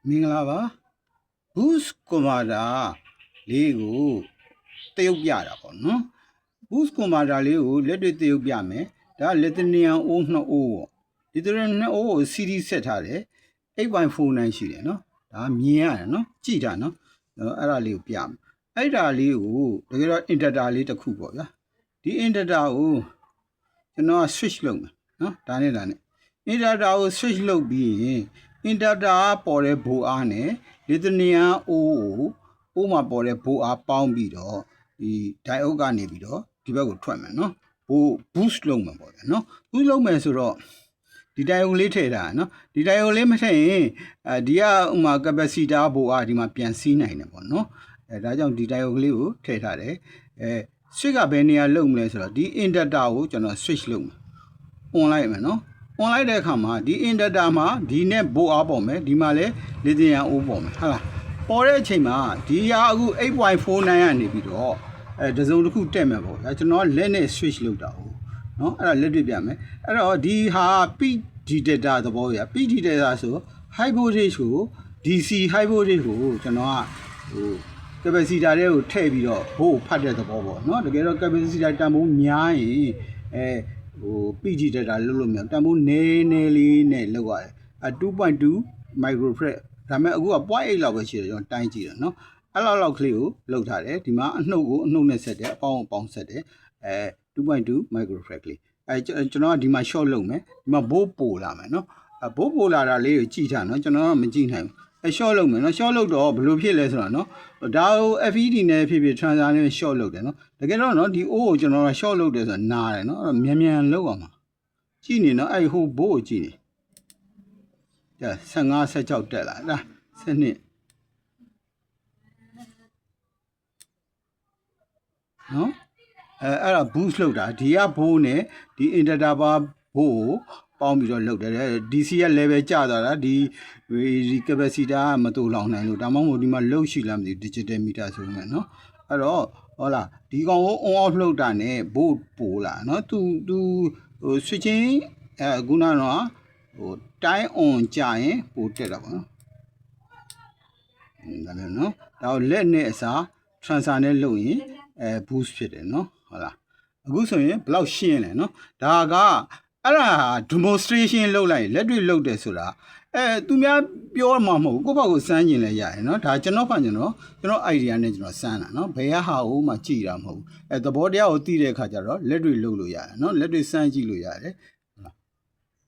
မင်္ဂလာပါဘူးစ်ကွန်မာတာလေးကိုတရုတ်ပြတာပေါ့နော်ဘူးစ်ကွန်မာတာလေးကိုလက်တွေ့တရုတ်ပြမယ်ဒါလက်သနီယန်အိုး2အိုးပေါ့ဒီတရ2အိုးကို CD ဆက်ထားတယ် 8.49 ရှိတယ်နော်ဒါမြင်ရတယ်နော်ကြည့်တာနော်အဲ့ဒါလေးကိုပြမယ်အဲ့ဒါလေးကိုတကယ်တော့ inverter လေးတစ်ခုပေါ့ဗျာဒီ inverter ကိုကျွန်တော် switch လုပ်မယ်နော်ဒါနဲ့ inverter ကို switch လုပ်ပြီးရင် inverter ပေါ်တဲ့ဘိုးအားနဲ့ lithium အိုးမှာပေါ်တဲ့ဘိုးအားပေါင်းပြီးတော့ဒီ diode ကနေပြီးတော့ဒီဘက်ကိုထွက်မယ်နော်ဘိုး boost လုပ်မှာပေါ့ဗျာနော် boost လုပ်မယ်ဆိုတော့ဒီ diode လေးထည့်တာနော်ဒီ diode လေးမထည့်ရင်ဒီကဥမာ capacitor ဘိုးအားဒီမှာပြန်စီးနိုင်တယ်ပေါ့နော်ဒါကြောင့်ဒီ diode လေးကိုထည့်ထားတယ်switch ကဘယ်နေရာလုပ်မလဲဆိုတော့ဒီ inverter ကိုကျွန်တော် switch လုပ်မယ် on လိုက်မယ်နော်on လိုက်တဲ့အခါမှာဒီ inverter မှာဒီနဲ့ဘိုးအားပေါ်မယ်ဒီမှာလဲ lithium အိုးပေါ်မယ်ဟုတ်လားပေါ်တဲ့အချိန်မှာဒီဟာအခု 8.49 ကနေပြီးတော့တစုံတစ်ခုတက်မယ်ပေါ့ဒါကျွန်တော်လက်နဲ့ switch လုပ်တာဟုတ်နော်အဲ့ဒါလက်တွေ့ပြမယ်အဲ့တော့ဒီဟာ peak detector သဘောပြ peak detector ဆို high voltage ကို DC high voltage ကိုကျွန်တော်ကcapacitor တွေကိုထည့်ပြီးတော့ဘိုးဖတ်တဲ့သဘောပေါ့နော်တကယ်တော့ capacitor တန်ဖိုးများရင်peak detector လုပ်လို့မရတန်ဖိုးနည်းလေးနဲ့လောက်ရတယ်2.2 microfarad ဒါပေမဲ့အခုက 0.8 လောက်ပဲရှိတယ်ကျွန်တော်တိုင်းကြည့်တယ်နော်အဲ့လောက်ကလေးကိုလောက်ထားတယ်ဒီမှာအနှုတ်ကိုအနှုတ်နဲ့ဆက်တယ်အပေါင်းဆက်တယ်2.2 microfarad ကလေးကျွန်တော်ကဒီမှာ short လုပ်မယ်ဒီမှာဘိုးပိုလာမယ်နော်ဘိုးပိုလာတာလေးကိုကြည့်ထားနော်ကျွန်တော်ကမကြည့်နိုင်ဘူးshort လုပ်မယ်နော် short လုပ်တော့ဘယ်လိုဖြစ်လဲဆိုတော့နော်ဒါကို FED နဲ့ဖြစ်ဖြစ် transfer နဲ့ short လုပ်တယ်နော်တကယ်တော့နော်ဒီ O ကိုကျွန်တော်က short လုပ်တယ်ဆိုတော့နားတယ်နော်အဲ့တော့မြန်လုပ်အောင်ပါကြည့်နေနော်အဲ့ဟိုဘိုးကိုကြည့်နေဒါ15 16တက်လာဒါ12နော်အဲ့ဒါ boost လုပ်တာဒီကဘိုးနဲ့ဒီ inverter ဘိုးကိုပေါင်းပြီးတော့လုပ်တယ် DC ရဲ့ level ကျသွားတာဒီ capacitor ကမတူလောင်နိုင်လို့ဒါမှမဟုတ်ဒီမှာ load ရှိလားမသိဘူး digital meter ဆိုမှနော်အဲ့တော့ဟုတ်လားဒီကောင်ကို on off လုပ်တာ ਨੇ ဘိုးပို့လာနော်သူဟို switching ခုနကတော့တိုင်း on ကြရင်ပို့တက်တာပေါ့နော်ဒါလည်းနော်ဒါကိုလက်နဲ့အစား transfer နဲ့လုပ်ရင်boost ဖြစ်တယ်နော်ဟုတ်လားအခုဆိုရင်ဘယ်လောက်ရှင်းလဲနော်ဒါကအဲ့ဒါ demonstration လုပ်လိုက်လက်တွေ့လုပ်တယ်ဆိုတာသူများပြောမှာမဟုတ်ဘူးကိုယ့်ဘက်ကိုစမ်းကျင်လဲရတယ်နော်ဒါကျွန်တော် idea နဲ့ကျွန်တော်စမ်းတာနော်ဘယ်ဟာဟိုမှကြည်တာမဟုတ်ဘူးသဘောတရားကိုသိတဲ့အခါကျတော့လက်တွေ့လုပ်လို့ရတယ်နော်လက်တွေ့စမ်းကြည့်လို့ရတယ်